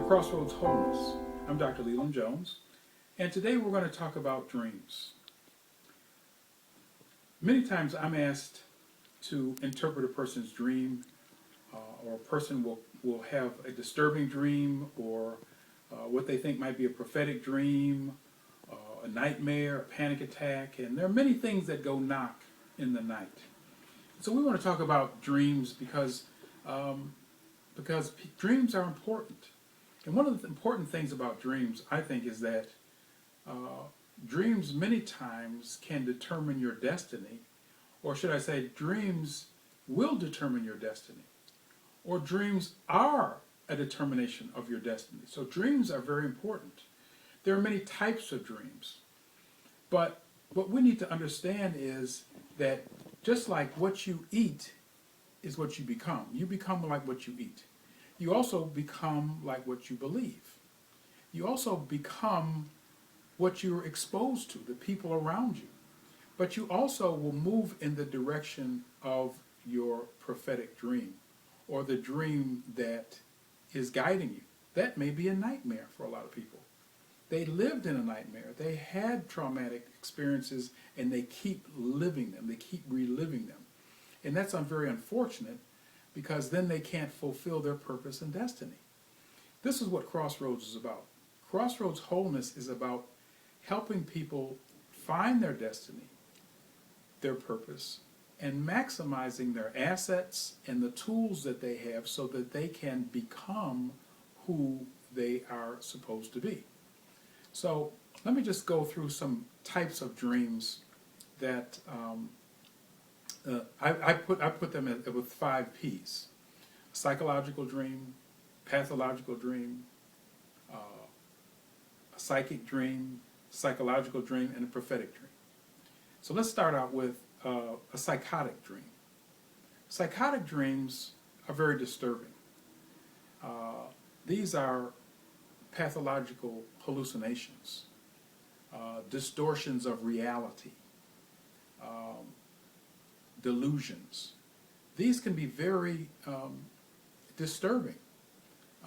Crossroads Wholeness. I'm Dr. Leeland Jones, and today we're going to talk about dreams. Many times I'm asked to interpret a person's dream, or a person will have a disturbing dream, or what they think might be a prophetic dream, a nightmare, a panic attack, and there are many things that go knock in the night. So we want to talk about dreams because dreams are important. And one of the important things about dreams, I think, is that dreams many times can determine your destiny, or should I say, dreams will determine your destiny, or dreams are a determination of your destiny. So dreams are very important. There are many types of dreams, but what we need to understand is that just like what you eat is what you become. You become like what you eat. You also become like what you believe. You also become what you're exposed to, the people around you. But you also will move in the direction of your prophetic dream, or the dream that is guiding you. That may be a nightmare for a lot of people. They lived in a nightmare. They had traumatic experiences, and they keep living them. They keep reliving them. And that's very unfortunate, because then they can't fulfill their purpose and destiny. This is what Crossroads is about. Crossroads Wholeness is about helping people find their destiny, their purpose, and maximizing their assets and the tools that they have so that they can become who they are supposed to be. So let me just go through some types of dreams that I put them with 5 P's: psychological dream, pathological dream, a psychic dream, psychological dream, and a prophetic dream. So let's start out with a psychotic dream. Psychotic dreams are very disturbing. These are pathological hallucinations, distortions of reality, delusions. These can be very disturbing,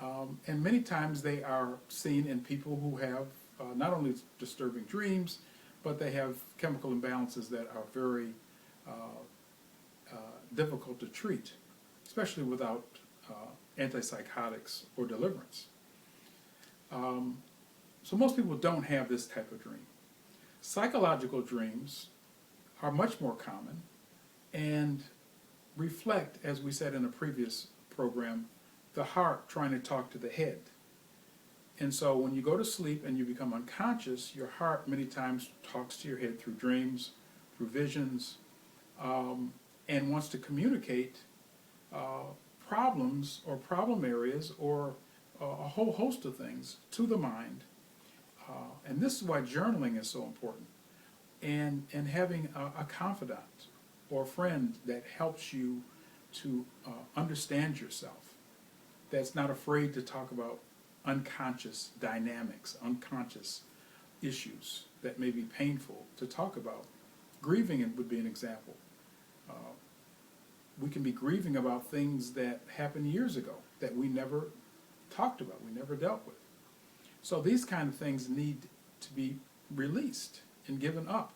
and many times they are seen in people who have not only disturbing dreams, but they have chemical imbalances that are very difficult to treat, especially without antipsychotics or deliverance. So most people don't have this type of dream. Psychological dreams are much more common and reflect, as we said in a previous program, the heart trying to talk to the head. And so when you go to sleep and you become unconscious, your heart many times talks to your head through dreams, through visions, and wants to communicate problems or problem areas or a whole host of things to the mind. And this is why journaling is so important. And having a confidant or a friend that helps you to understand yourself, that's not afraid to talk about unconscious dynamics, unconscious issues that may be painful to talk about. Grieving would be an example. We can be grieving about things that happened years ago that we never talked about, we never dealt with. So these kind of things need to be released and given up,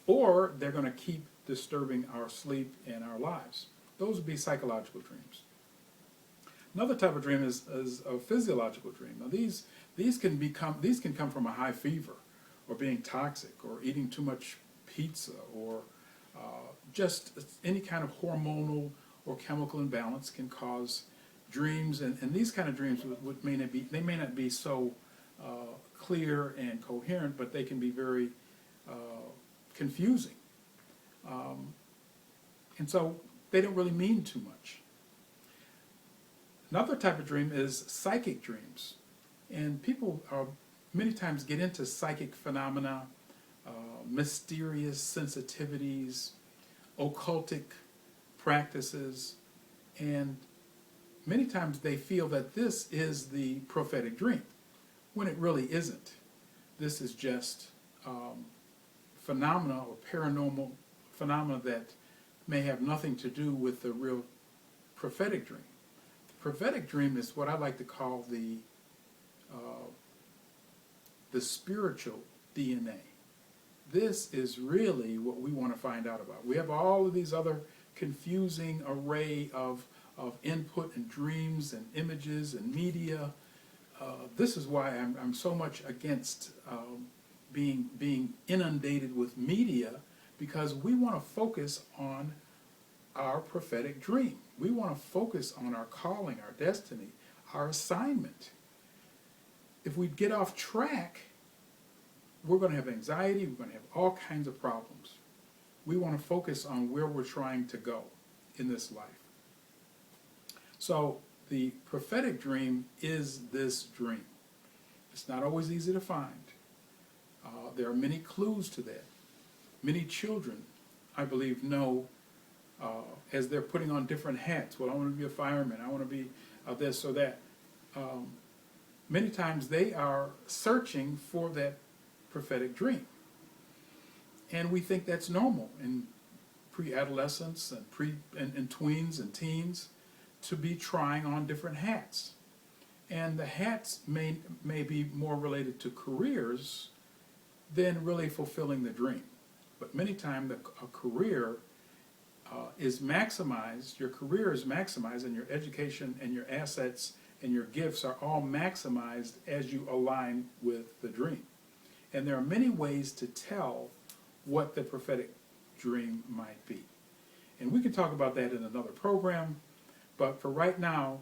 or they're going to keep disturbing our sleep and our lives. Those would be psychological dreams. Another type of dream is a physiological dream. Now these can come from a high fever, or being toxic, or eating too much pizza, or just any kind of hormonal or chemical imbalance can cause dreams, and these kind of dreams may not be so clear and coherent, but they can be very confusing, and so they don't really mean too much. Another type of dream is psychic dreams, and people many times get into psychic phenomena, mysterious sensitivities, occultic practices, and many times they feel that this is the prophetic dream, when it really isn't. This is just phenomena or paranormal phenomena that may have nothing to do with the real prophetic dream. The prophetic dream is what I like to call the spiritual DNA. This is really what we want to find out about. We have all of these other confusing array of input and dreams and images and media. This is why I'm so much against being inundated with media, because we want to focus on our prophetic dream. We want to focus on our calling, our destiny, our assignment. If we get off track, we're going to have anxiety, we're going to have all kinds of problems. We want to focus on where we're trying to go in this life. So the prophetic dream is this dream. It's not always easy to find. There are many clues to that. Many children, I believe, know as they're putting on different hats. Well, I want to be a fireman. I want to be this or that. Many times they are searching for that prophetic dream. And we think that's normal in pre-adolescence and tweens and teens to be trying on different hats. And the hats may be more related to careers than really fulfilling the dream. But many times a career is maximized, your career is maximized, and your education and your assets and your gifts are all maximized as you align with the dream. And there are many ways to tell what the prophetic dream might be. And we can talk about that in another program, but for right now,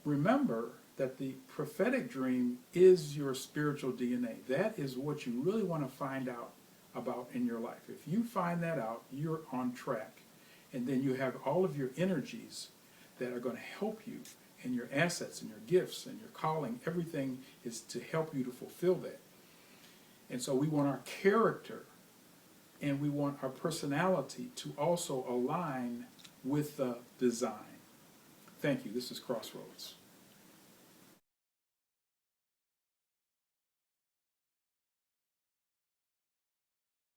remember that the prophetic dream is your spiritual DNA. That is what you really want to find out about in your life. If you find that out, you're on track. And then you have all of your energies that are going to help you, and your assets and your gifts and your calling. Everything is to help you to fulfill that. And so we want our character and we want our personality to also align with the design. Thank you. This is Crossroads.